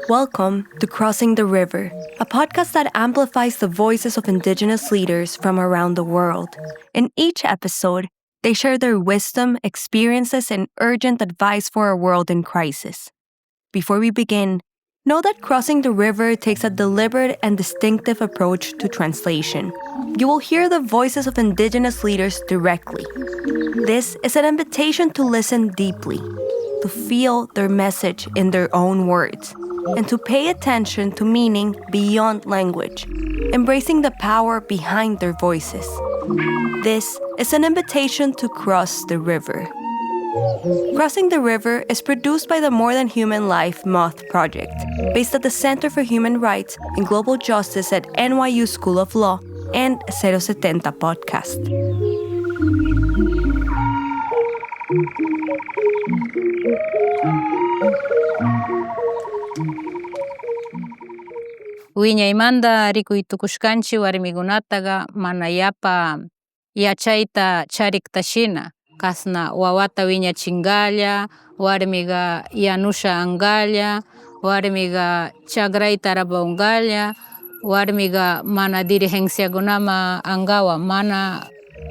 Welcome to Crossing the River, a podcast that amplifies the voices of Indigenous leaders from around the world. In each episode, they share their wisdom, experiences, and urgent advice for a world in crisis. Before we begin, know that Crossing the River takes a deliberate and distinctive approach to translation. You will hear the voices of Indigenous leaders directly. This is an invitation to listen deeply, to feel their message in their own words, and to pay attention to meaning beyond language, embracing the power behind their voices. This is an invitation to cross the river. Crossing the River is produced by the More Than Human Life Moth Project, based at the Center for Human Rights and Global Justice at NYU School of Law and 070 Podcast. Wiñaymanta rikuytukushkanchik warmikunataqa mana yapa yachayta chariktashina kasna wawata wiñachingalla, warmiga yanusha angalla, warmiga chagrayta tarapungalla, warmiga mana dirigenciakunama angawan mana.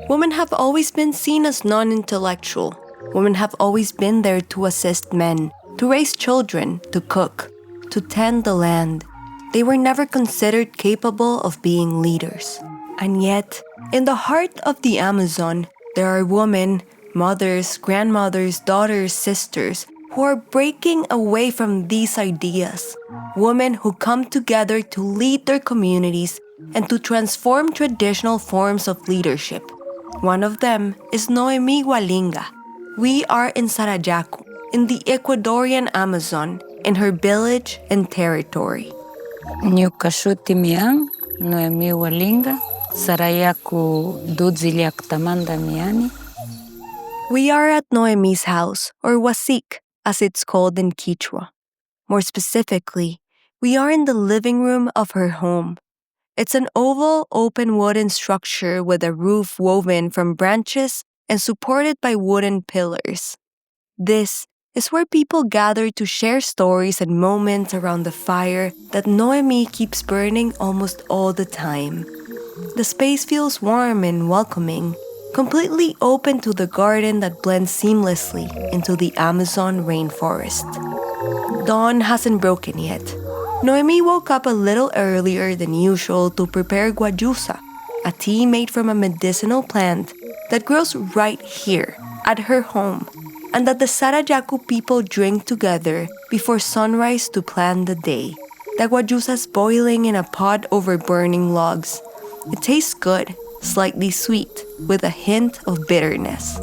Women have always been seen as non-intellectual. Women have always been there to assist men, to raise children, to cook, to tend the land. They were never considered capable of being leaders. And yet, in the heart of the Amazon, there are women, mothers, grandmothers, daughters, sisters, who are breaking away from these ideas. Women who come together to lead their communities and to transform traditional forms of leadership. One of them is Noemi Gualinga. We are in Sarayaku, in the Ecuadorian Amazon, in her village and territory. Ñuka shutimian Noemi Gualinga, Sarayaku llaqtamanta miyani. We are at Noemi's house, or wasik, as it's called in Quechua. More specifically, we are in the living room of her home. It's an oval, open wooden structure with a roof woven from branches and supported by wooden pillars. This is where people gather to share stories and moments around the fire that Noemi keeps burning almost all the time. The space feels warm and welcoming, completely open to the garden that blends seamlessly into the Amazon rainforest. Dawn hasn't broken yet. Noemi woke up a little earlier than usual to prepare guayusa, a tea made from a medicinal plant that grows right here at her home, and that the Sarayaku people drink together before sunrise to plan the day. The guayusa is boiling in a pot over burning logs. It tastes good, slightly sweet, with a hint of bitterness.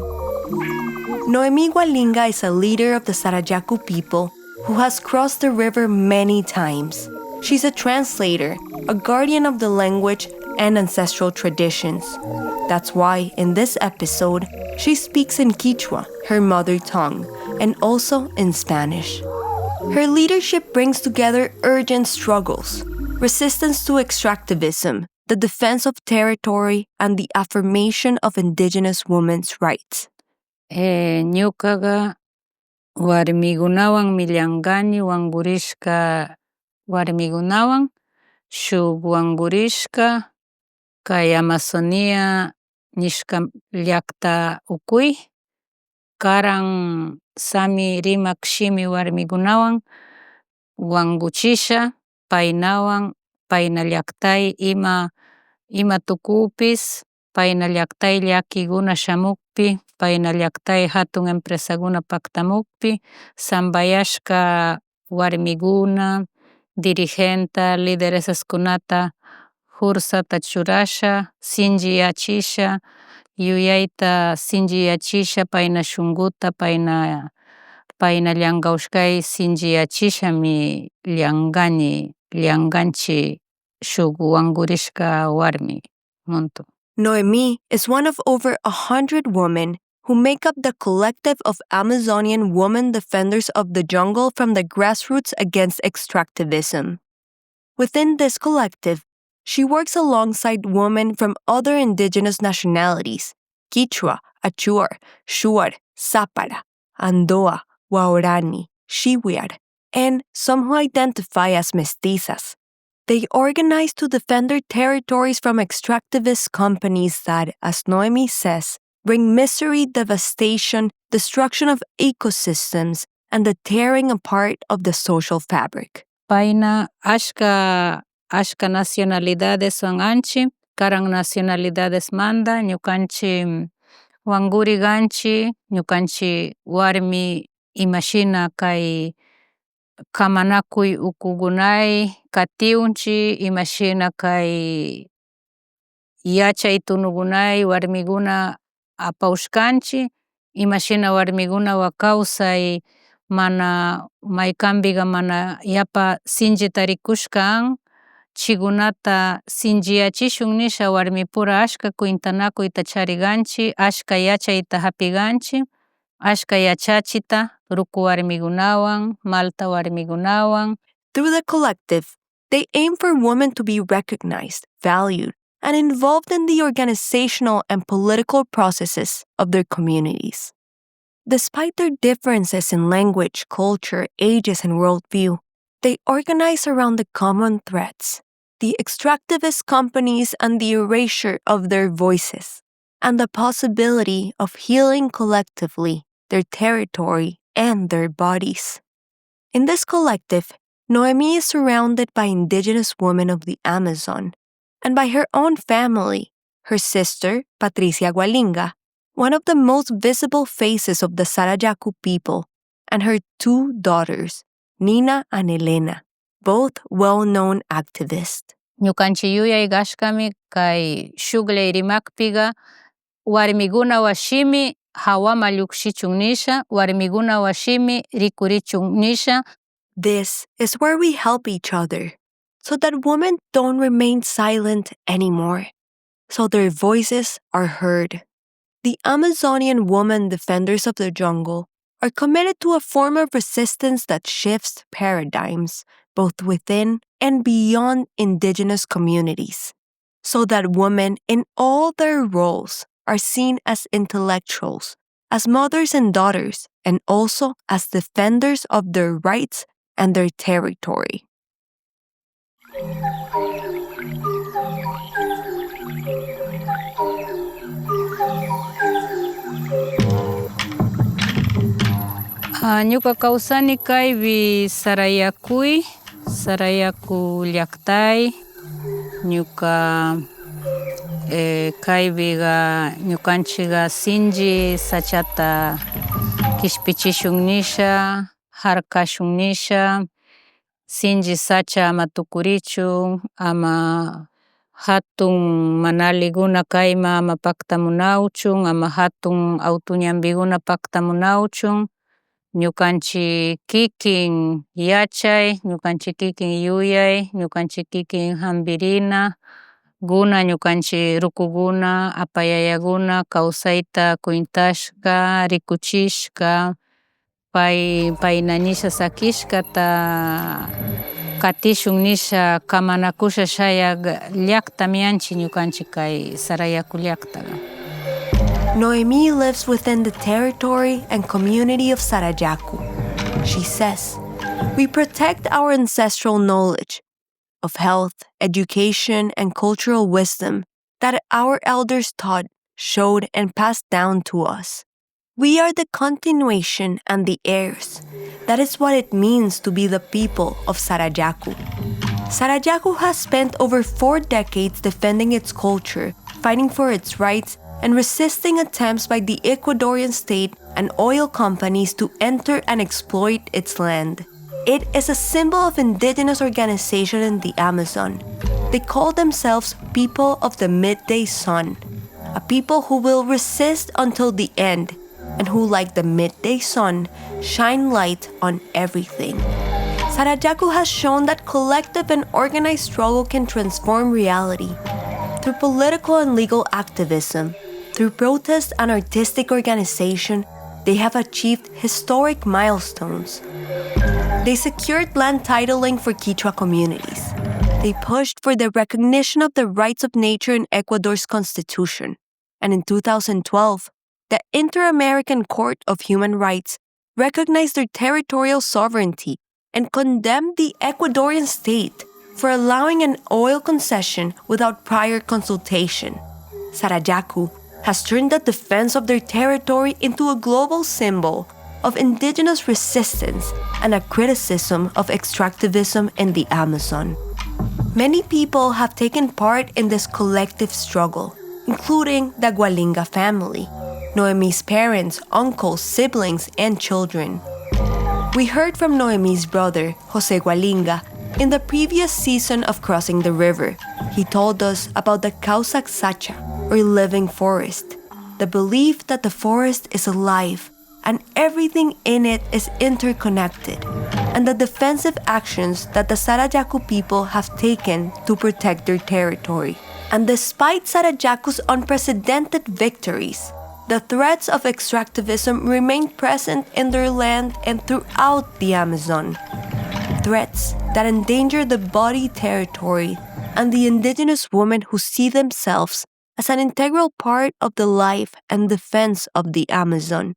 Noemi Gualinga is a leader of the Sarayaku people who has crossed the river many times. She's a translator, a guardian of the language and ancestral traditions. That's why, in this episode, she speaks in Quechua, her mother tongue, and also in Spanish. Her leadership brings together urgent struggles, resistance to extractivism, the defense of territory, and the affirmation of indigenous women's rights. Ñukaga warmigunawan millangani wangurishka warmigunawan shuk wangurishka kay Amazonia nishka llaqta ukuy karan sami rimak shimi warmikunawan wanguchisha paynawan payna llaqtay ima tukupis payna llaqtay llakikuna shamukpi payna llaqtay hatun empresakuna paktamukpi sambayashka warmikuna, dirigenta, lideresaskunata fursata churasha, sinchiyachisha, yuyayta sinchiyachisha payna shunkuta payna llankawashkay sinchiyachishami llankanchik shuk wangurishka warmi muntu. Noemi is one of over 100 women who make up the collective of Amazonian women defenders of the jungle from the grassroots against extractivism. Within this collective, she works alongside women from other indigenous nationalities: Quechua, Achur, Shuar, Zapara, Andoa, Waorani, Xiwir, and some who identify as mestizas. They organize to defend their territories from extractivist companies that, as Noemi says, bring misery, devastation, destruction of ecosystems, and the tearing apart of the social fabric. Paina ashka nacionalidades wanganchi, karang nacionalidades manda, ñukanchi wanguri ganchi, ñukanchi warmi imashina kay kamanakuy ukugunay katiunchi, imashina kay yachay tunugunay warmiguna apawshkanchi, imashina warmigunawan kawsay mana maykampiqa mana yapa sinchita rikushkan, chaykunata sinchiyachishun nisha warmipura ashka kuytanakuyta chariganchik, ashka yachayta hapiganchik, ashka yachachita ruku warmikunawan, malta warmikunawan. Through the collective, they aim for women to be recognized, valued, and involved in the organizational and political processes of their communities. Despite their differences in language, culture, ages, and worldview, they organize around the common threats, the extractivist companies and the erasure of their voices, and the possibility of healing collectively their territory and their bodies. In this collective, Noemi is surrounded by indigenous women of the Amazon and by her own family, her sister, Patricia Gualinga, one of the most visible faces of the Sarayaku people, and her two daughters, Nina and Elena, both well-known activists. Ñukanchik yuyay kashkami kay shuklay rimakpiqa warmiguna washimi hawama llukshichun nisha, warmiguna washimi rikurichun nisha. This is where we help each other, so that women don't remain silent anymore, so their voices are heard. The Amazonian women defenders of the jungle are committed to a form of resistance that shifts paradigms, both within and beyond indigenous communities, so that women in all their roles are seen as intellectuals, as mothers and daughters, and also as defenders of their rights and their territory. Ñuka kawsani kaypi Sarayaku llaktay, ñuka kaypiqa ñukanchikqa sinchi sachata kishpichishun nisha, harkashun nisha, sinchi sacha ama tukurichun, ama hatun mana allikuna kayman ama paktamunawchun, ama hatun autoñampikuna paktamunawchun, ñukanchik kikin yachay, ñukanchik kikin yuyay, ñukanchik kikin hampirina guna, ñukanchik rukukuna, apayayakuna kawsayta kuytashka, rikuchishka, payna nisha sakishkata katishun nisha kamanakusha shayak llaktami yanchik ñukanchik kay Sarayaku llaktaqa. Noemi lives within the territory and community of Sarayaku. She says, "We protect our ancestral knowledge of health, education, and cultural wisdom that our elders taught, showed, and passed down to us. We are the continuation and the heirs. That is what it means to be the people of Sarayaku." Sarayaku has spent over 4 decades defending its culture, fighting for its rights, and resisting attempts by the Ecuadorian state and oil companies to enter and exploit its land. It is a symbol of indigenous organization in the Amazon. They call themselves People of the Midday Sun, a people who will resist until the end, and who, like the midday sun, shine light on everything. Sarayaku has shown that collective and organized struggle can transform reality. Through political and legal activism, through protest and artistic organization, they have achieved historic milestones. They secured land titling for Quechua communities. They pushed for the recognition of the rights of nature in Ecuador's constitution. And in 2012, the Inter-American Court of Human Rights recognized their territorial sovereignty and condemned the Ecuadorian state for allowing an oil concession without prior consultation. Sarayaku has turned the defense of their territory into a global symbol of indigenous resistance and a criticism of extractivism in the Amazon. Many people have taken part in this collective struggle, including the Gualinga family, Noemi's parents, uncles, siblings, and children. We heard from Noemi's brother, Jose Gualinga, in the previous season of Crossing the River. He told us about the Causac Sacha, or living forest, the belief that the forest is alive and everything in it is interconnected, and the defensive actions that the Sarayaku people have taken to protect their territory. And despite Sarayaku's unprecedented victories, the threats of extractivism remain present in their land and throughout the Amazon. Threats that endanger the Body territory and the indigenous women who see themselves as an integral part of the life and defense of the Amazon.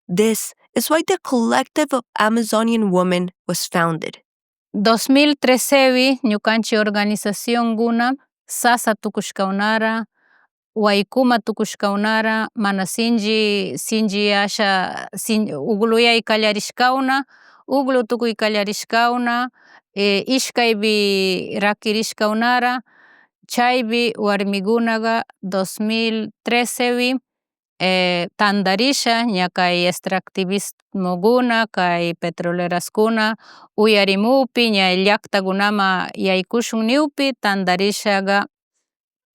This is why the Collective of Amazonian Women was founded. 2013 ñukanchik organización guna sasa tukushkaunara, waykuma tukushkaunara, mana sinji asha ugluyay kallarishkauna, uglu tukuy kallarishkauna, ishkaybi rakirishkaunara, chaybi warmikunaga 2013wi tandarisha ña kay extractivismoguna, kay petroleraskuna uyarimupi ña llaktakunama yaykushun niwpi tandarishaga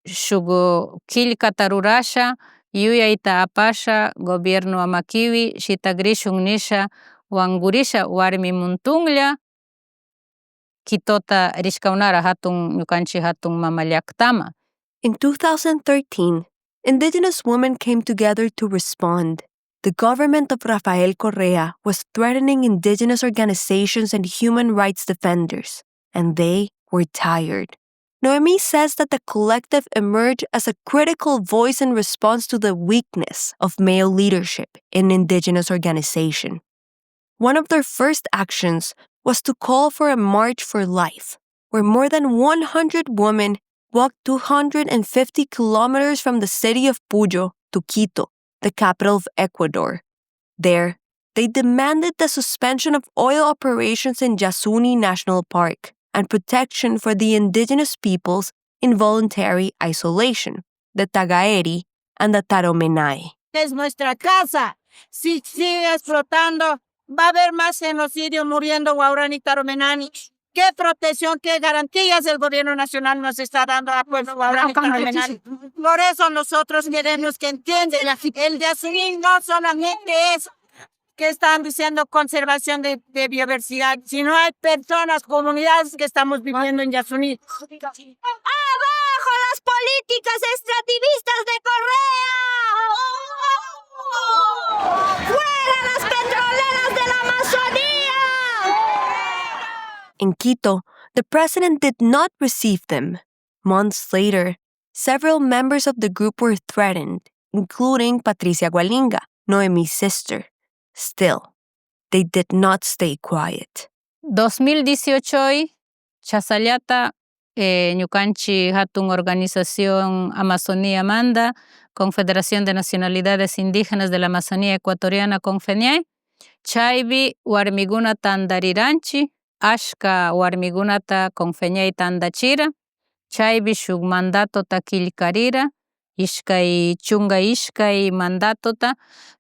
shuk killkata rurasha, yuyayta apasha gobierno Amakiwi shitagrishun nisha wankurisha warmi muntunlla Quitota rishkaunara ñukanchik hatun mama llaktama. In 2013, indigenous women came together to respond. The government of Rafael Correa was threatening indigenous organizations and human rights defenders, and they were tired. Noemi says that the collective emerged as a critical voice in response to the weakness of male leadership in indigenous organization. One of their first actions was to call for a March for Life, where more than 100 women walked 250 kilometers from the city of Puyo to Quito, the capital of Ecuador. There, they demanded the suspension of oil operations in Yasuni National Park and protection for the indigenous peoples in voluntary isolation, the Tagaeri and the Taromenay. Es nuestra casa. Si sigue explotando, va a haber más genocidio muriendo Guaraní y Taromenani. ¿Qué protección, qué garantías el gobierno nacional nos está dando al pueblo Guaraní y Taromenani? Por eso nosotros queremos que entiendan, el de asumir no solamente es que están diciendo conservación de biodiversidad, sino hay personas, comunidades que estamos viviendo en Yasuní. ¡Abajo las políticas extractivistas de Correa! ¡Fuera las petroleras de la Amazonía! In Quito, the president did not receive them. Months later, several members of the group were threatened, including Patricia Gualinga, Noemi's sister. Still, they did not stay quiet. 2018 chasallata ñukanchik hatun organización Amazonía manda, Confederación de Nacionalidades Indígenas de la Amazonía Ecuatoriana Confeñay, chaybi warmikuna tandariranchi, ashka warmikunata Confeñay tandachira, chaybi shuk mandatota killkarira, chunga ishkay mandatota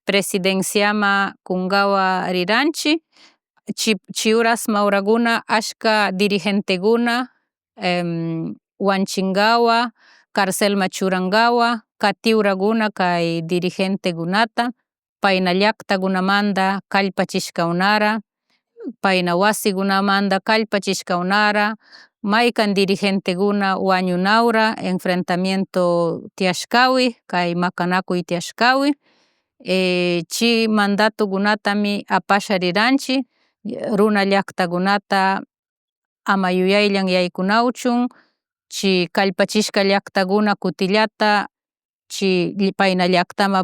presidenciama kungawa riranchi, chiuras maurakuna ashka dirigentekuna wanchingawa, carcelma churangawa, katiurakuna kay dirigentekunata, payna llaktakunamanta kallpachishkaunara, payna wasikunamanta kallpachishkaunara, maykan dirigentekuna wañunaura, enfrentamiento tiashkawi, kay makanakuy tiashkawi, chi mandatokunatami apasha riranchi, runa llaktakunata ama yuyayllan yaykunawchun, chi kallpachishka llaktakuna kutillata chi payna llaktama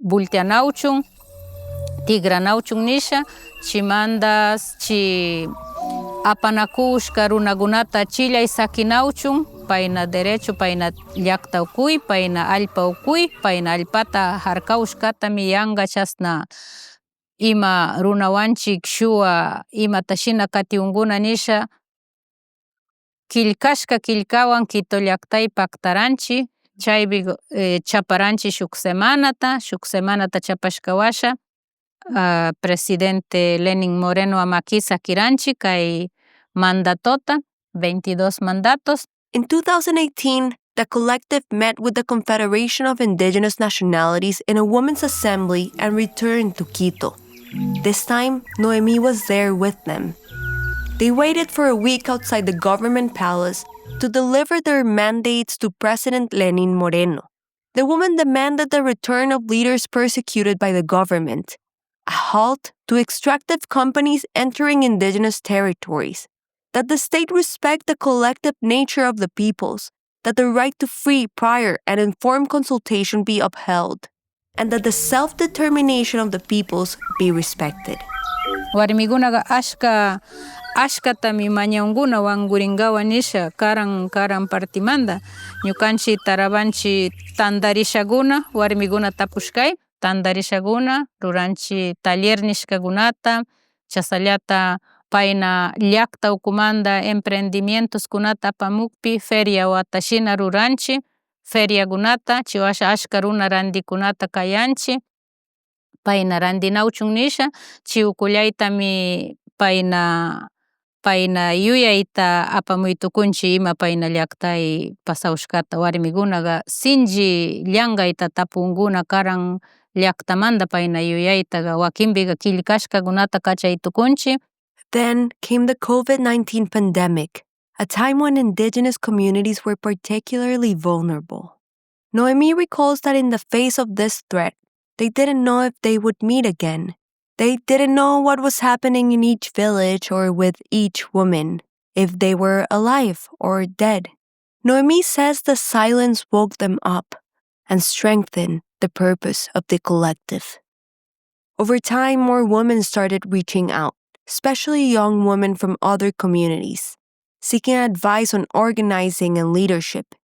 volteanawchun, Tigranawchun nisha, chimandas, apanakushka runakunata chillay sakinawchun, payna derecho, payna llakta ukuy, payna allpa ukuy, payna allpata harkawshkatami yanka chasna ima runawanchik shua imata shina katiunkuna nisha killkashka killkawan Quito llaktay paktaranchik chaypi chaparanchik shuk semanata chapashkawasha presidente Lenin Moreno ama kisa kiranchik kay mandatota 22 mandatos. In 2018, the collective met with the Confederation of Indigenous Nationalities in a women's assembly and returned to Quito. This time, Noemi was there with them. They waited for a week outside the government palace to deliver their mandates to President Lenin Moreno. The woman demanded the return of leaders persecuted by the government, a halt to extractive companies entering indigenous territories, that the state respect the collective nature of the peoples, that the right to free, prior, and informed consultation be upheld, and that the self-determination of the peoples be respected. Warmikunaqa ashkatami mañankuna wankurinkawan nisha karan partimanta ñukanchik tarawanchik tantarishakuna warmikuna tapushkay tantarishakuna ruranchik taller nishkakunata chashallata payna llakta ukumanta emprendimientoskunata apamukpi feria wata shina ruranchik feriakunata chiwasha ashka runa randikunata kayanchik payna randinawchun nisha chi ukullaytami payna yuyayta apamuytukunchik ima payna llaktay pasawashkata warmikunaqa sinchi llankayta tapunkuna karan llaktamanta payna yuyayta wakinpika killkashkakunata kachaytukunchik. Then came the COVID-19 pandemic, a time when indigenous communities were particularly vulnerable. Noemi recalls that in the face of this threat, they didn't know if they would meet again. They didn't know what was happening in each village or with each woman, if they were alive or dead. Noemi says the silence woke them up and strengthened the purpose of the collective. Over time, more women started reaching out, especially young women from other communities, seeking advice on organizing and leadership.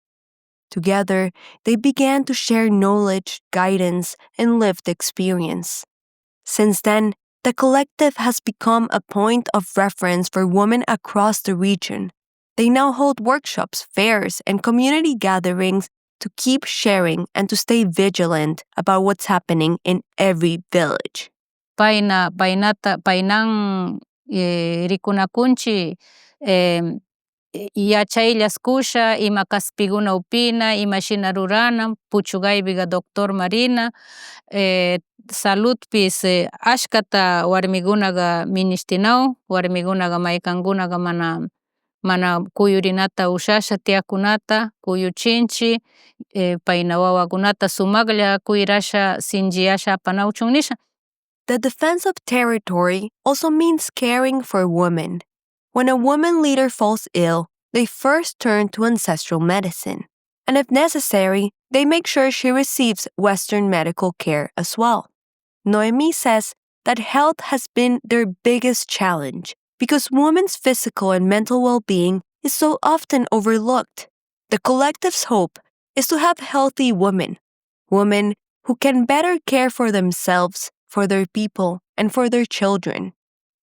Together, they began to share knowledge, guidance, and lived experience. Since then, the collective has become a point of reference for women across the region. They now hold workshops, fairs, and community gatherings to keep sharing and to stay vigilant about what's happening in every village. Painang rikunakunchik yachaylaskusha ima kaspiguna upina ima shina rurana puchugaypiqa doctor Marina saludpis ashkata warmikunaqa ministinaw warmikunaqa maykankunaqa mana kuyurinata ushasha tiyakunata kuyuchinchik payna wawakunata sumaklla kuyurasha sinchiyasha apanawchun nisha. The defense of territory also means caring for women. When a woman leader falls ill, they first turn to ancestral medicine. And if necessary, they make sure she receives Western medical care as well. Noemi says that health has been their biggest challenge because women's physical and mental well-being is so often overlooked. The collective's hope is to have healthy women who can better care for themselves, for their people, and for their children.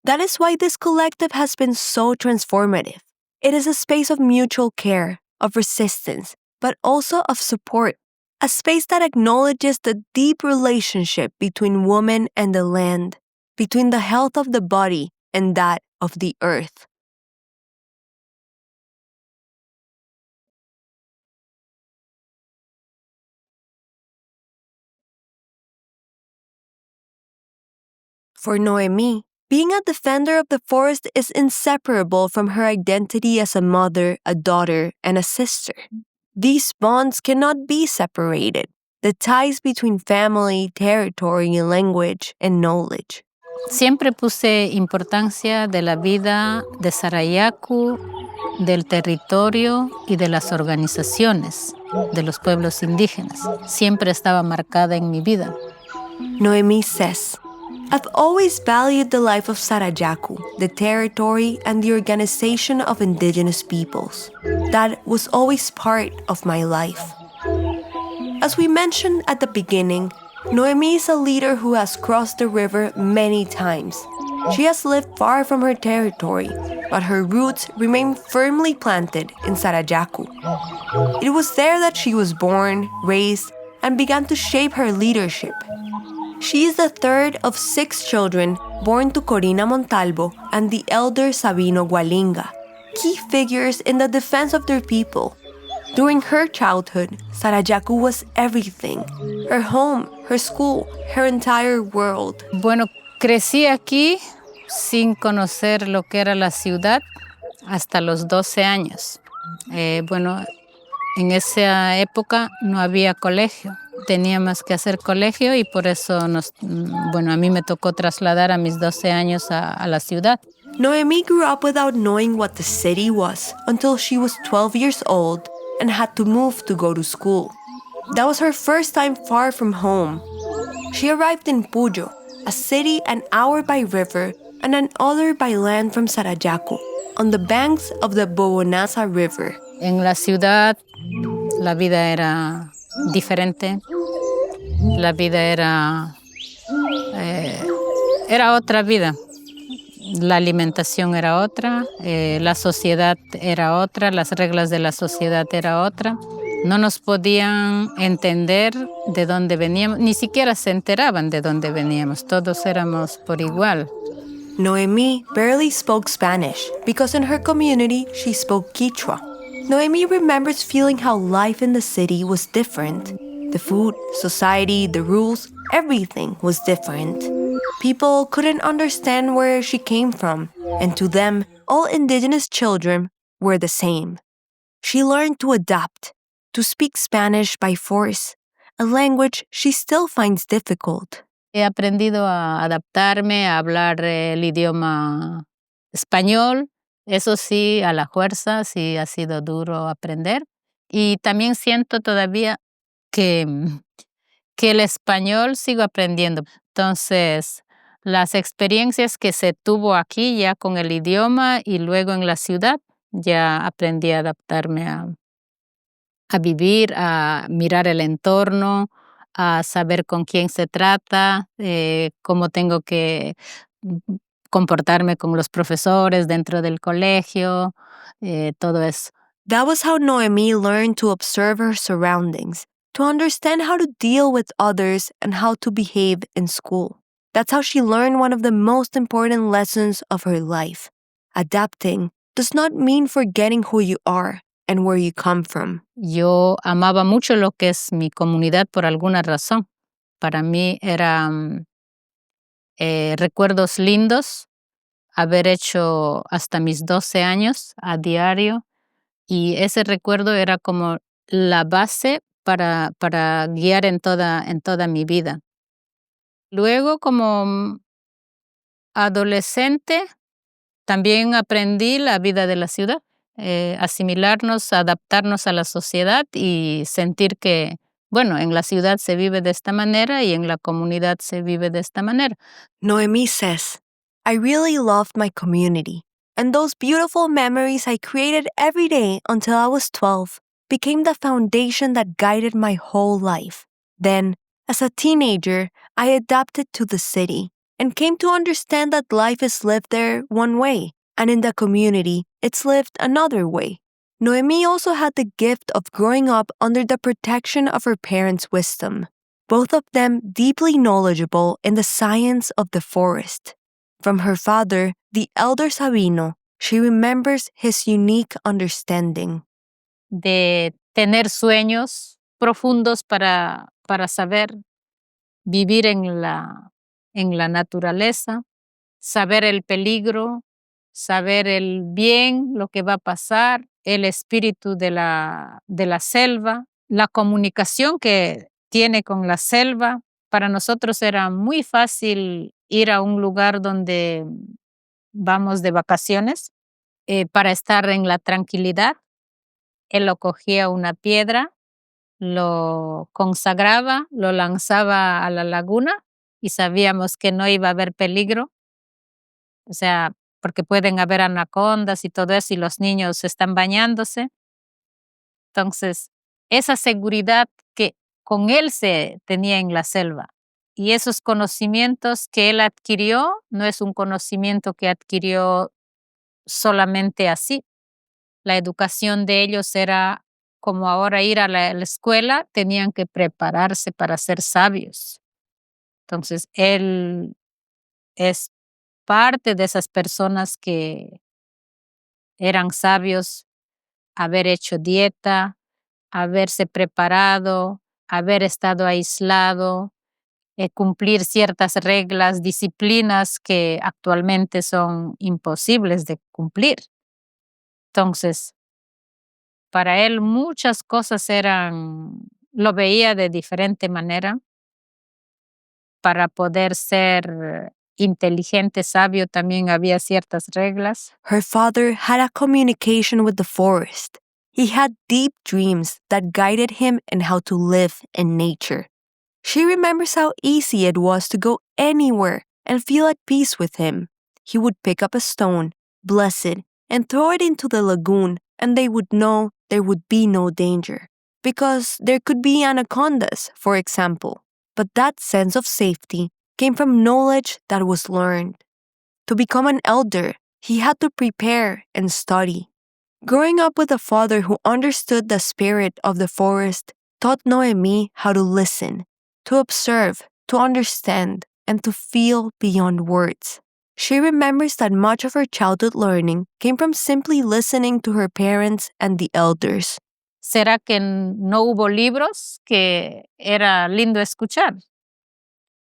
That is why this collective has been so transformative. It is a space of mutual care, of resistance, but also of support. A space that acknowledges the deep relationship between woman and the land, between the health of the body and that of the earth. For Noemi, being a defender of the forest is inseparable from her identity as a mother, a daughter, and a sister. These bonds cannot be separated. The ties between family, territory, language, and knowledge. Siempre puse importancia de la vida de Sarayaku, del territorio y de las organizaciones de los pueblos indígenas. Siempre estaba marcada en mi vida. Noemi says, I've always valued the life of Sarayaku, the territory and the organization of indigenous peoples. That was always part of my life. As we mentioned at the beginning, Noemi is a leader who has crossed the river many times. She has lived far from her territory, but her roots remain firmly planted in Sarayaku. It was there that she was born, raised, and began to shape her leadership. She is the third of 6 children born to Corina Montalvo and the elder Sabino Gualinga, key figures in the defense of their people. During her childhood, Sarayaku was everything: her home, her school, her entire world. Bueno, crecí aquí sin conocer lo que era la ciudad hasta los 12 años. Bueno, en esa época no había colegio. Teníamos que hacer colegio y por eso a mí me tocó trasladar a mis 12 años a la ciudad. Noemi grew up without knowing what the city was until she was 12 years old and had to move to go to school. That was her first time far from home. She arrived in Puyo, a city an hour by river and another by land from Sarayaku, on the banks of the Bobonaza River. En la ciudad la vida era diferente. La vida era otra vida. La alimentación era otra, la sociedad era otra, las reglas de la sociedad era otra. No nos podían entender de dónde veníamos, ni siquiera se enteraban de dónde veníamos. Todos éramos por igual. Noemi barely spoke Spanish because in her community she spoke Quechua. Noemi remembers feeling how life in the city was different. The food, society, the rules, everything was different. People couldn't understand where she came from, and to them, all indigenous children were the same. She learned to adapt, to speak Spanish by force, a language she still finds difficult. He aprendido a adaptarme, a hablar el idioma español. Eso sí, a la fuerza, sí ha sido duro aprender. Y también siento todavía que el español sigo aprendiendo. Entonces, las experiencias que se tuvo aquí ya con el idioma y luego en la ciudad, ya aprendí a adaptarme a vivir, a mirar el entorno, a saber con quién se trata, cómo tengo que comportarme con los profesores dentro del colegio, todo eso. That was how Noemi learned to observe her surroundings, to understand how to deal with others and how to behave in school. That's how she learned one of the most important lessons of her life. Adapting does not mean forgetting who you are and where you come from. Yo amaba mucho lo que es mi comunidad por alguna razón. Para mí eran recuerdos lindos haber hecho hasta mis 12 años a diario, y ese recuerdo era como la base para guiar en toda mi vida. Luego, como adolescente, también aprendí la vida de la ciudad, asimilarnos, adaptarnos a la sociedad y sentir que, bueno, en la ciudad se vive de esta manera y en la comunidad se vive de esta manera. Noemi says, I really loved my community, and those beautiful memories I created every day until I was 12 became the foundation that guided my whole life. Then, as a teenager, I adapted to the city and came to understand that life is lived there one way, and in the community, it's lived another way. Noemi also had the gift of growing up under the protection of her parents' wisdom, both of them deeply knowledgeable in the science of the forest. From her father, the elder Sabino, she remembers his unique understanding. De tener sueños profundos para saber vivir en la naturaleza, saber el peligro, saber el bien, lo que va a pasar, el espíritu de la selva, la comunicación que tiene con la selva. Para nosotros era muy fácil ir a un lugar donde vamos de vacaciones para estar en la tranquilidad. Él lo cogía una piedra, lo consagraba, lo lanzaba a la laguna y sabíamos que no iba a haber peligro. O sea, porque pueden haber anacondas y todo eso y los niños están bañándose. Entonces, esa seguridad que con él se tenía en la selva y esos conocimientos que él adquirió, no es un conocimiento que adquirió solamente así. La educación de ellos era como ahora ir a la escuela, tenían que prepararse para ser sabios. Entonces, él es parte de esas personas que eran sabios, haber hecho dieta, haberse preparado, haber estado aislado, cumplir ciertas reglas, disciplinas que actualmente son imposibles de cumplir. Entonces, para él muchas cosas lo veía de diferente manera. Para poder ser inteligente, sabio, también había ciertas reglas. Her father had a communication with the forest. He had deep dreams that guided him in how to live in nature. She remembers how easy it was to go anywhere and feel at peace with him. He would pick up a stone, bless it, and throw it into the lagoon, and they would know there would be no danger. Because there could be anacondas, for example. But that sense of safety came from knowledge that was learned. To become an elder, he had to prepare and study. Growing up with a father who understood the spirit of the forest taught Noemi how to listen, to observe, to understand, and to feel beyond words. She remembers that much of her childhood learning came from simply listening to her parents and the elders. ¿Será que no hubo libros que era lindo escuchar?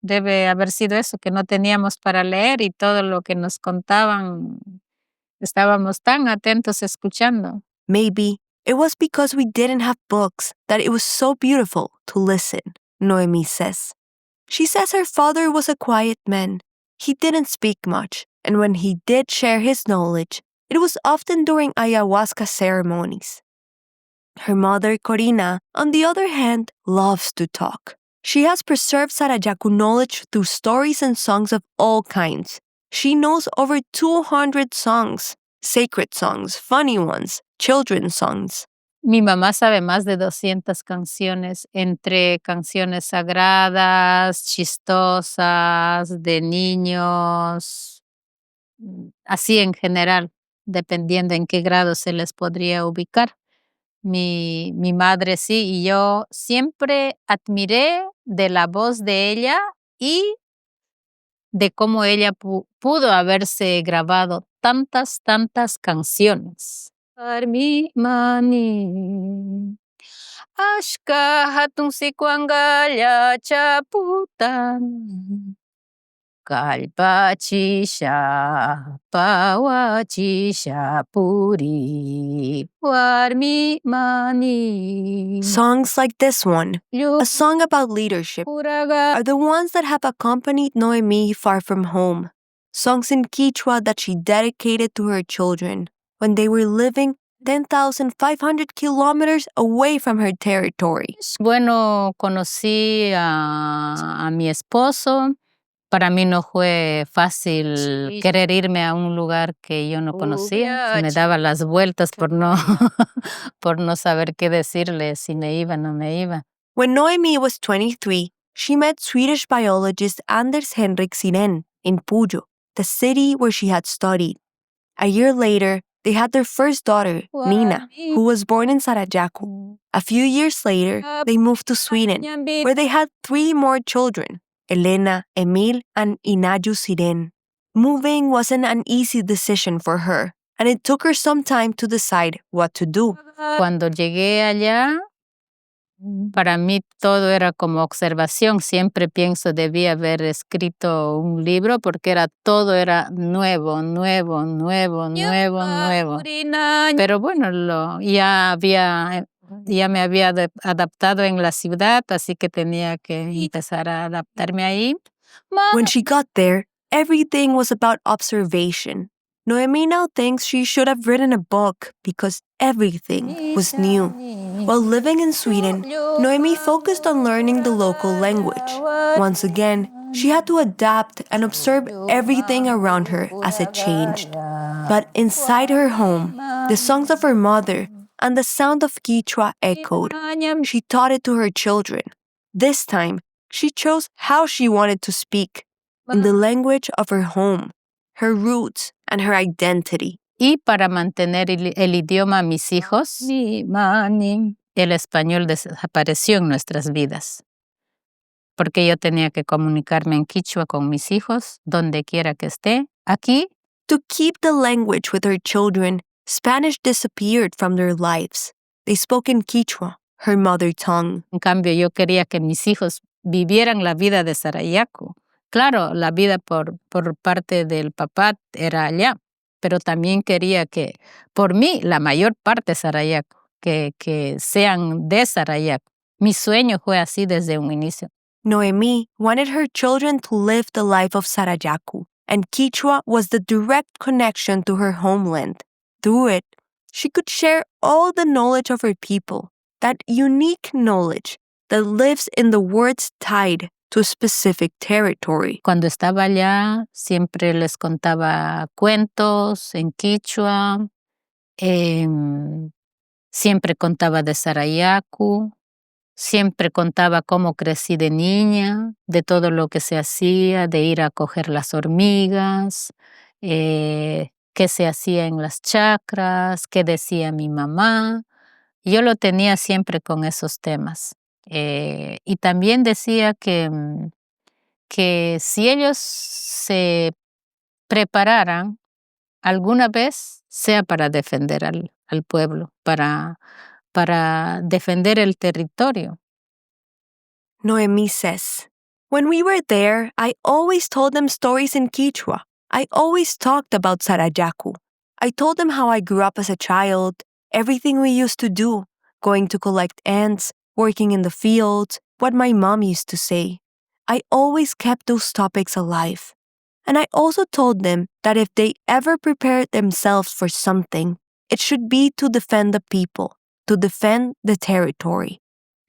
Debe haber sido eso, que no teníamos para leer y todo lo que nos contaban, estábamos tan atentos escuchando. Maybe it was because we didn't have books that it was so beautiful to listen, Noemi says. She says her father was a quiet man. He didn't speak much, and when he did share his knowledge, it was often during ayahuasca ceremonies. Her mother, Corina, on the other hand, loves to talk. She has preserved Sarayaku knowledge through stories and songs of all kinds. She knows over 200 songs, sacred songs, funny ones, children's songs. Mi mamá sabe más de 200 canciones, entre canciones sagradas, chistosas, de niños, así en general, dependiendo en qué grado se les podría ubicar. Mi madre sí, y yo siempre admiré de la voz de ella y de cómo ella pudo haberse grabado tantas canciones. Armi mani ashka hatun sikuangalla chaputan kalpachisha pawachisha puri warmi mani. Songs like this one, a song about leadership, are the ones that have accompanied Noemi far from home. Songs in Quechua that she dedicated to her children when they were living 10,500 kilometers away from her territory. Bueno, conocí a mi esposo. Para mí no fue fácil querer irme a un lugar que yo no conocía. Me daba las vueltas por no saber qué decirle, si me iba o no me iba. When Noemi was 23, she met Swedish biologist Anders Henrik Siren in Puyo, the city where she had studied. A year later, they had their first daughter, Nina, who was born in Sarayaku. A few years later, they moved to Sweden, where they had 3 more children, Elena, Emil, and Inaju Siren. Moving wasn't an easy decision for her, and it took her some time to decide what to do. Cuando llegué allá, para mí todo era como observación. Siempre pienso debía haber escrito un libro porque todo era nuevo. Pero bueno, ya me había adaptado en la ciudad, así que tenía que empezar a adaptarme ahí. When she got there, everything was about observation. Noemi now thinks she should have written a book because everything was new. While living in Sweden, Noemi focused on learning the local language. Once again, She had to adapt and observe everything around her as it changed. But inside her home, the songs of her mother and the sound of Quechua echoed. She taught it to her children. This time, she chose how she wanted to speak, in the language of her home, her roots, and her identity. Y para mantener el idioma a mis hijos, el español desapareció en nuestras vidas. Porque yo tenía que comunicarme en quichua con mis hijos, donde quiera que esté. Aquí, To keep the language with her children, Spanish disappeared from their lives. They spoke in Quechua, her mother tongue. en cambio, yo quería que mis hijos vivieran la vida de Sarayaku. Claro, la vida por parte del papá era allá, pero también quería que, por mí, la mayor parte Sarayaku, que sean de Sarayaku. Mi sueño fue así desde un inicio. Noemi wanted her children to live the life of Sarayaku, and Quechua was the direct connection to her homeland. Through it, she could share all the knowledge of her people, that unique knowledge that lives in the words tied to a specific territory. Cuando estaba allá, siempre les contaba cuentos en quichua, siempre contaba de Sarayaku, siempre contaba cómo crecí de niña, de todo lo que se hacía, de ir a coger las hormigas, qué se hacía en las chacras, qué decía mi mamá. Yo lo tenía siempre con esos temas. Y también decía que si ellos se prepararan alguna vez, sea para defender al pueblo, para defender el territorio. Noemi says, "When we were there, I always told them stories in Quechua. I always talked about Sarayaku. I told them how I grew up as a child, everything we used to do, going to collect ants, working in the fields, what my mom used to say. I always kept those topics alive. And I also told them that if they ever prepared themselves for something, it should be to defend the people, to defend the territory."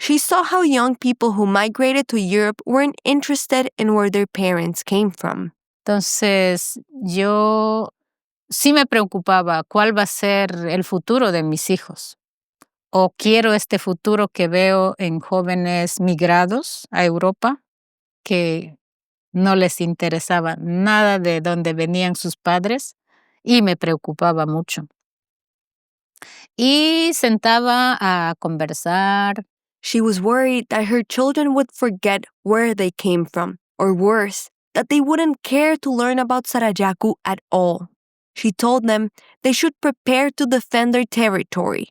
She saw how young people who migrated to Europe weren't interested in where their parents came from. Entonces, yo sí me preocupaba cuál va a ser el futuro de mis hijos. O quiero este futuro que veo en jóvenes migrados a Europa, que no les interesaba nada de dónde venían sus padres, y me preocupaba mucho. Y sentaba a conversar. She was worried that her children would forget where they came from, or worse, that they wouldn't care to learn about Sarayaku at all. She told them they should prepare to defend their territory,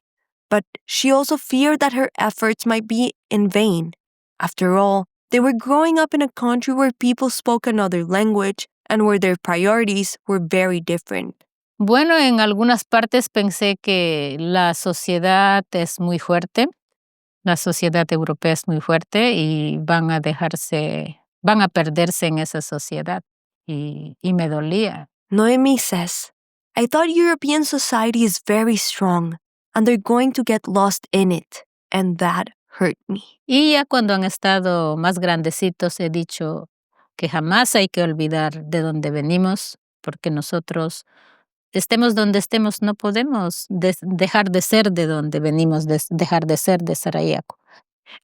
but she also feared that her efforts might be in vain. After all, they were growing up in a country where people spoke another language and where their priorities were very different. Bueno, en algunas partes pensé que la sociedad es muy fuerte. La sociedad europea es muy fuerte y van a perderse en esa sociedad. Y me dolía. Noemi says, "I thought European society is very strong, and they're going to get lost in it, and that hurt me." Y ya cuando han estado más grandecitos he dicho que jamás hay que olvidar de dónde venimos, porque nosotros, estemos donde estemos, no podemos dejar de ser de donde venimos, dejar de ser de Sarayaku.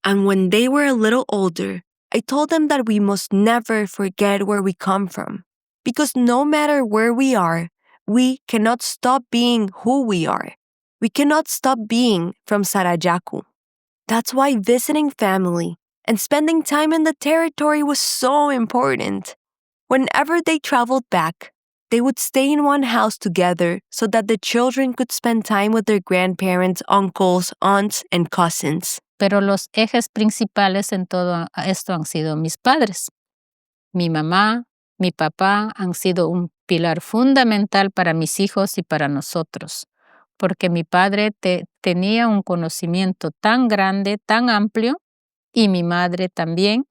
And when they were a little older, I told them that we must never forget where we come from, because no matter where we are, we cannot stop being who we are. We cannot stop being from Sarayaku. That's why visiting family and spending time in the territory was so important. Whenever they traveled back, they would stay in one house together so that the children could spend time with their grandparents, uncles, aunts, and cousins. Pero los ejes principales en todo esto han sido mis padres. Mi mamá, mi papá han sido un pilar fundamental para mis hijos y para nosotros, porque mi padre tenía un conocimiento tan grande, tan amplio, y mi madre también.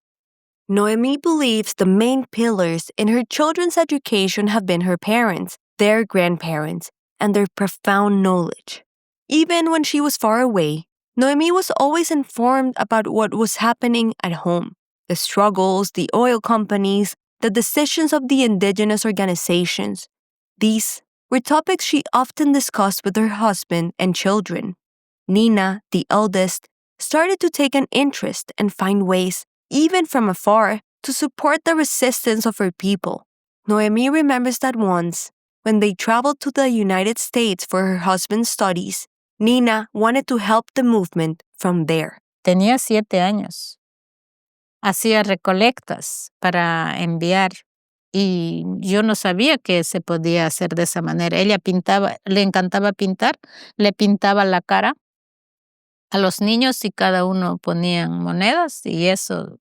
Noemi believes the main pillars in her children's education have been her parents, their grandparents, and their profound knowledge. Even when she was far away, Noemi was always informed about what was happening at home, the struggles, the oil companies, the decisions of the indigenous organizations. These were topics she often discussed with her husband and children. Nina, the eldest, started to take an interest and find ways, even from afar, to support the resistance of her people. Noemi remembers that once, when they traveled to the United States for her husband's studies, Nina wanted to help the movement from there. Tenía 7 años. Hacía recolectas para enviar y yo no sabía que se podía hacer de esa manera. Ella pintaba, le encantaba pintar, le pintaba la cara a los niños y cada uno ponían monedas y eso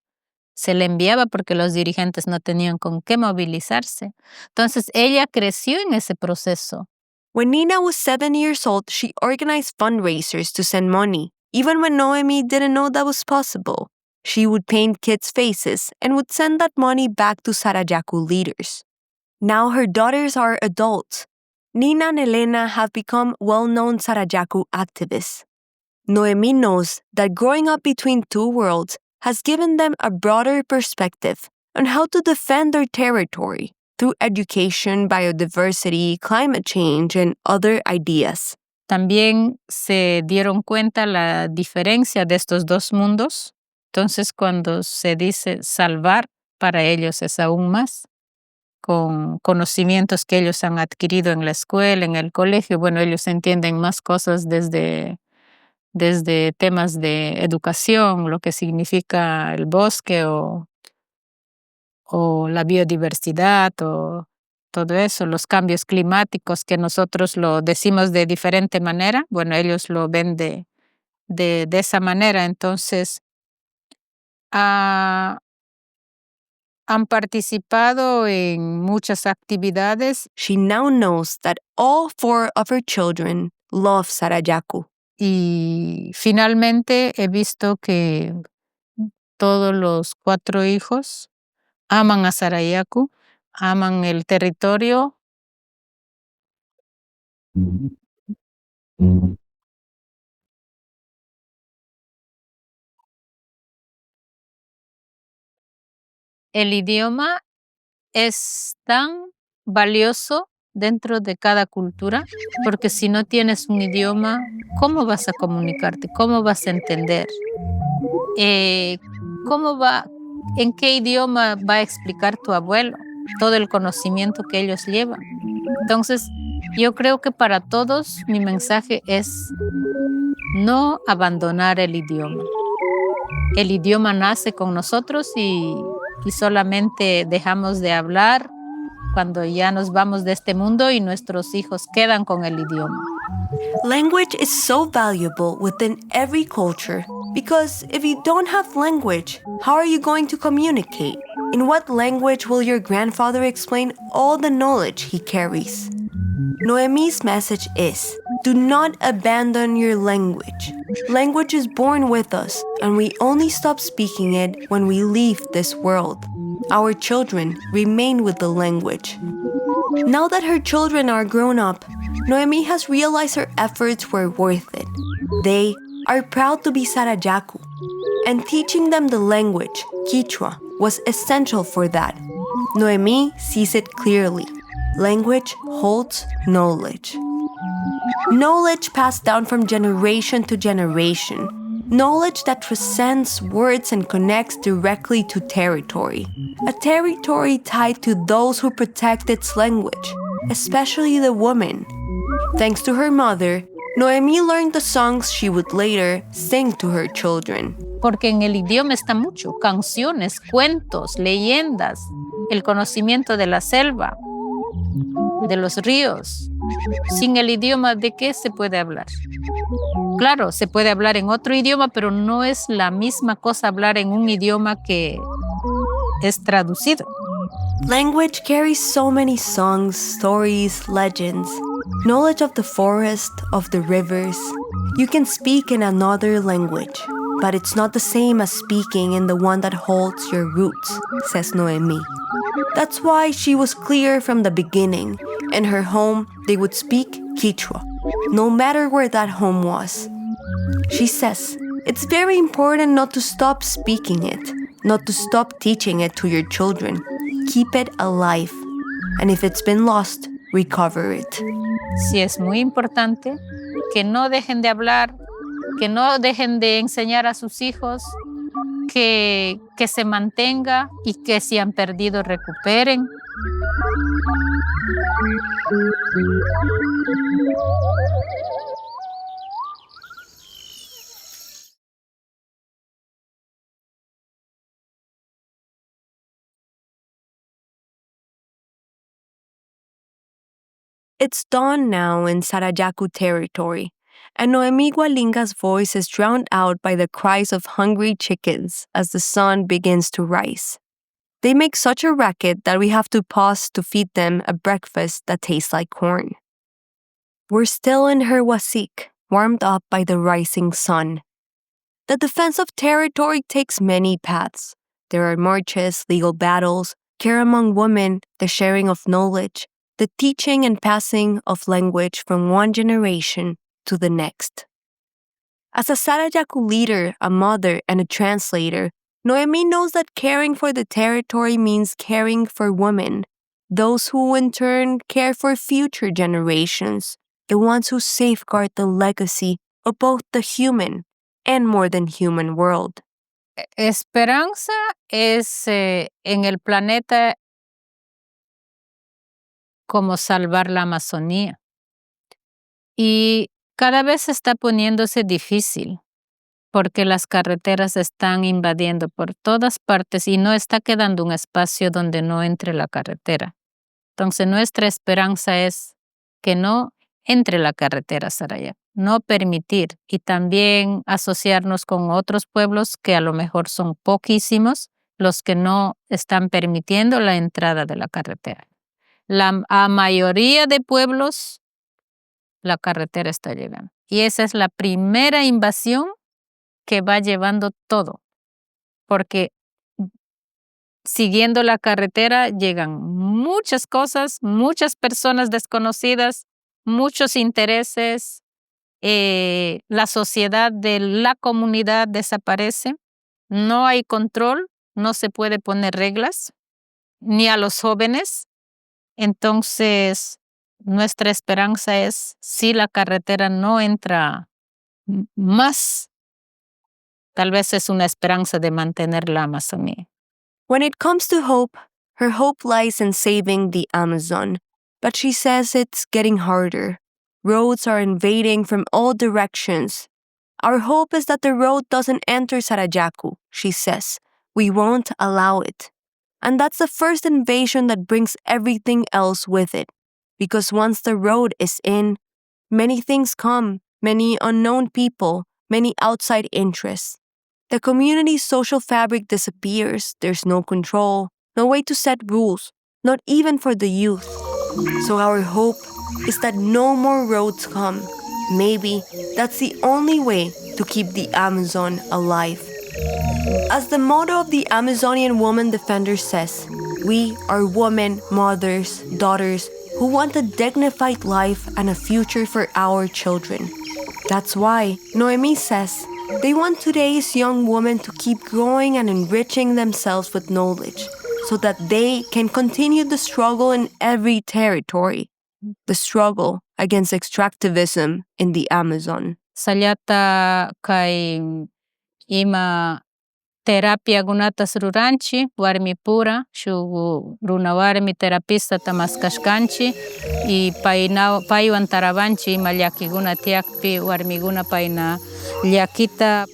se le enviaba porque los dirigentes no tenían con qué movilizarse. Entonces ella creció en ese proceso. When Nina was 7 years old, she organized fundraisers to send money, even when Noemi didn't know that was possible. She would paint kids' faces and would send that money back to Sarayaku leaders. Now her daughters are adults. Nina and Elena have become well-known Sarayaku activists. Noemi knows that growing up between two worlds has given them a broader perspective on how to defend their territory through education, biodiversity, climate change, and other ideas. También se dieron cuenta la diferencia de estos dos mundos. Entonces, cuando se dice salvar, para ellos es aún más, con conocimientos que ellos han adquirido en la escuela, en el colegio. Bueno, ellos entienden más cosas desde temas de educación, lo que significa el bosque o la biodiversidad o todo eso, los cambios climáticos que nosotros lo decimos de diferente manera. Bueno, ellos lo ven de esa manera. Entonces, han participado en muchas actividades. She now knows that all 4 of her children love Sarayaku. Y finalmente he visto que todos los 4 hijos aman a Sarayaku, aman el territorio. El idioma es tan valioso dentro de cada cultura, porque si no tienes un idioma, ¿cómo vas a comunicarte? ¿Cómo vas a entender? ¿En qué idioma va a explicar tu abuelo todo el conocimiento que ellos llevan? Entonces, yo creo que para todos mi mensaje es no abandonar el idioma. El idioma nace con nosotros y solamente dejamos de hablar cuando ya nos vamos de este mundo y nuestros hijos quedan con el idioma. Language is so valuable within every culture because if you don't have language, how are you going to communicate? In what language will your grandfather explain all the knowledge he carries? Noemi's message is, do not abandon your language. Language is born with us, and we only stop speaking it when we leave this world. Our children remain with the language. Now that her children are grown up, Noemi has realized her efforts were worth it. They are proud to be Sarayaku, and teaching them the language, Quechua, was essential for that. Noemi sees it clearly. Language holds knowledge. Knowledge passed down from generation to generation. Knowledge that transcends words and connects directly to territory. A territory tied to those who protect its language, especially the women. Thanks to her mother, Noemi learned the songs she would later sing to her children. Porque en el idioma está mucho, canciones, cuentos, leyendas, el conocimiento de la selva, de los ríos. Sin el idioma, ¿de qué se puede hablar? Claro, se puede hablar en otro idioma, pero no es la misma cosa hablar en un idioma que es traducido. Language carries so many songs, stories, legends, knowledge of the forest, of the rivers. You can speak in another language, but it's not the same as speaking in the one that holds your roots, says Noemi. That's why she was clear from the beginning. In her home, they would speak Quechua, no matter where that home was. She says, it's very important not to stop speaking it, not to stop teaching it to your children. Keep it alive. And if it's been lost, recover it. Sí, es muy importante que no dejen de hablar, que no dejen de enseñar a sus hijos, que se mantenga y que si han perdido recuperen. It's dawn now in Sarayaku territory, and Noemi Gualinga's voice is drowned out by the cries of hungry chickens as the sun begins to rise. They make such a racket that we have to pause to feed them a breakfast that tastes like corn. We're still in her wasik, warmed up by the rising sun. The defense of territory takes many paths. There are marches, legal battles, care among women, the sharing of knowledge, the teaching and passing of language from one generation to the next. As a Sarayaku leader, a mother, and a translator, Noemi knows that caring for the territory means caring for women, those who in turn care for future generations, the ones who safeguard the legacy of both the human and more than human world. Esperanza es en el planeta como salvar la Amazonía. Y cada vez está poniéndose difícil porque las carreteras están invadiendo por todas partes y no está quedando un espacio donde no entre la carretera. Entonces nuestra esperanza es que no entre la carretera Sarayaku, no permitir y también asociarnos con otros pueblos que a lo mejor son poquísimos los que no están permitiendo la entrada de la carretera. La mayoría de pueblos, la carretera está llegando. Y esa es la primera invasión que va llevando todo. Porque siguiendo la carretera llegan muchas cosas, muchas personas desconocidas, muchos intereses. La sociedad de la comunidad desaparece. No hay control, no se puede poner reglas, ni a los jóvenes. Entonces, nuestra esperanza es, si la carretera no entra más, tal vez es una esperanza de mantener la Amazonía. When it comes to hope, her hope lies in saving the Amazon, but she says it's getting harder. Roads are invading from all directions. Our hope is that the road doesn't enter Sarayaku, she says. We won't allow it. And that's the first invasion that brings everything else with it. Because once the road is in, many things come, many unknown people, many outside interests. The community's social fabric disappears. There's no control, no way to set rules, not even for the youth. So our hope is that no more roads come. Maybe that's the only way to keep the Amazon alive. As the motto of the Amazonian Woman Defender says, we are women, mothers, daughters who want a dignified life and a future for our children. That's why, Noemi says, they want today's young women to keep growing and enriching themselves with knowledge so that they can continue the struggle in every territory, the struggle against extractivism in the Amazon. Sallata kai ima terapia gunatas ruranchi, warmi pura, shugu runa warmi terapista tamaskashkanchi, y paywan tarabanchi ima llakiguna tiakpi, warmiguna payna llakita.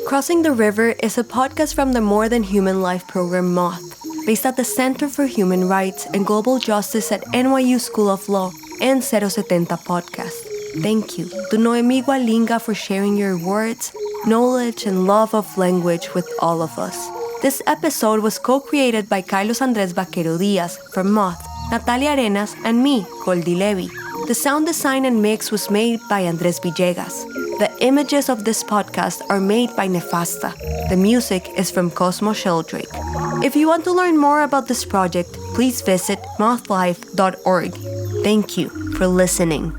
Crossing the River is a podcast from the More Than Human Life program Moth, based at the Center for Human Rights and Global Justice at NYU School of Law and 070 Podcast. Thank you to Noemi Gualinga for sharing your words, knowledge, and love of language with all of us. This episode was co-created by Carlos Andrés Vaquero Diaz from Moth, Natalia Arenas, and me, Goldi Levy. The sound design and mix was made by Andrés Villegas. The images of this podcast are made by Nefasta. The music is from Cosmo Sheldrake. If you want to learn more about this project, please visit mothlife.org. Thank you for listening.